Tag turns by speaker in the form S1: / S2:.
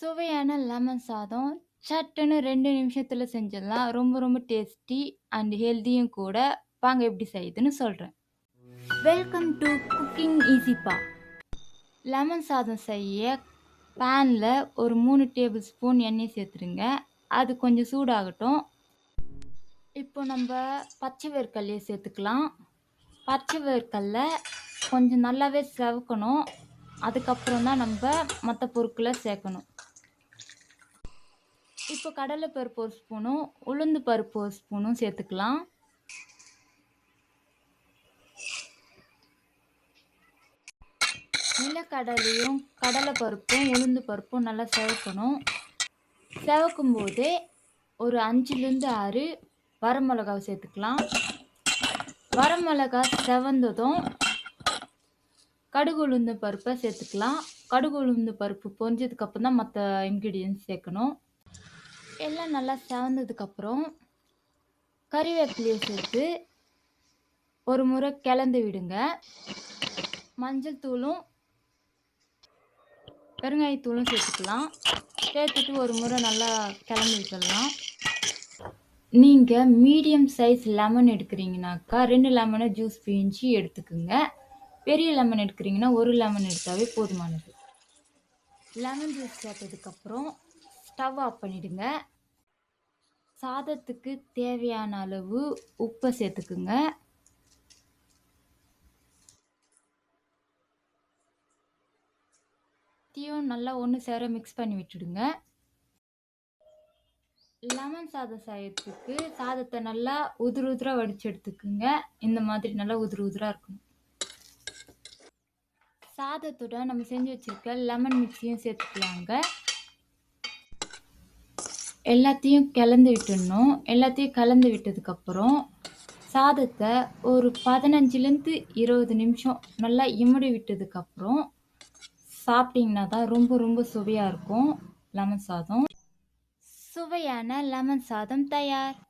S1: சுவையான லெமன் சாதம் சட்டுன்னு 2 நிமிஷத்துல செஞ்சிடலாம். ரொம்ப ரொம்ப டேஸ்டி அண்ட் ஹெல்தியும் கூட. வாங்க எப்படி செய்யுதுன்னு சொல்றேன். வெல்கம் டு குக்கிங் ஈஸிப்பா. லெமன் சாதம் செய்ய பேன்ல ஒரு 3 டேபிள் ஸ்பூன் எண்ணெய் சேர்த்துருங்க. அது கொஞ்சம் சூடாகட்டும். இப்போ நம்ம பச்சை வேர்க்கடலையை சேர்த்துக்கலாம். பச்சை வேர்க்கடல கொஞ்சம் நல்லாவே செவக்கணும். அதுக்கப்புறம் தான் நம்ம மற்ற பொருட்களை சேர்க்கணும். இப்போ கடலை பருப்பு ஒரு ஸ்பூனும் உளுந்து பருப்பு ஒரு ஸ்பூனும் சேர்த்துக்கலாம். நிலக்கடலையும் கடலை பருப்பும் உளுந்து பருப்பும் நல்லா செவக்கணும். செவக்கும் போதே ஒரு 5லேருந்து 6 வரமிளகாவை சேர்த்துக்கலாம். வரமிளகா செவந்ததும் கடுகு உளுந்து பருப்பை சேர்த்துக்கலாம். கடுகு உளுந்து பருப்பு பொரிஞ்சதுக்கப்புறம் தான் மற்ற இன்க்ரீடியன்ஸ் சேர்க்கணும். எல்லாம் நல்லா செவந்ததுக்கப்புறம் கறிவேப்பிலையை சேர்த்து ஒரு முறை கிளந்து விடுங்க. மஞ்சள் தூளும் பெருங்காயத்தூளும் சேர்த்துக்கலாம். சேர்த்துட்டு ஒரு முறை நல்லா கிளம்பி விட்டுடலாம். நீங்கள் மீடியம் சைஸ் லெமன் எடுக்கிறீங்கனாக்கா 2 லெமனை ஜூஸ் பிழிஞ்சு எடுத்துக்குங்க. பெரிய லெமன் எடுக்கிறீங்கன்னா 1 லெமன் எடுத்தாவே போதுமானது. லெமன் ஜூஸ் சேர்த்ததுக்கப்புறம் ஸ்டவ் ஆஃப் பண்ணிவிடுங்க. சாதத்துக்கு தேவையான அளவு உப்பை சேர்த்துக்குங்க. நல்லா ஒன்று சேர மிக்ஸ் பண்ணி விட்டுடுங்க. லெமன் சாதம் செய்யறதுக்கு சாதத்தை நல்லா உதிர வடிச்சு எடுத்துக்குங்க. இந்த மாதிரி நல்லா உதிரா இருக்கணும். சாதத்தோட நம்ம செஞ்சு வச்சிருக்க லெமன் மிக்ஸையும் சேர்த்துக்கலாங்க. எல்லாத்தையும் கலந்து விட்டுடணும். எல்லாத்தையும் கலந்து விட்டதுக்கப்புறம் சாதத்தை ஒரு 15லேருந்து 20 நிமிஷம் நல்லா இமிடி விட்டதுக்கப்புறம் சாப்பிட்டிங்கன்னா தான் ரொம்ப ரொம்ப சுவையாக இருக்கும் லெமன் சாதம். சுவையான லெமன் சாதம் தயார்.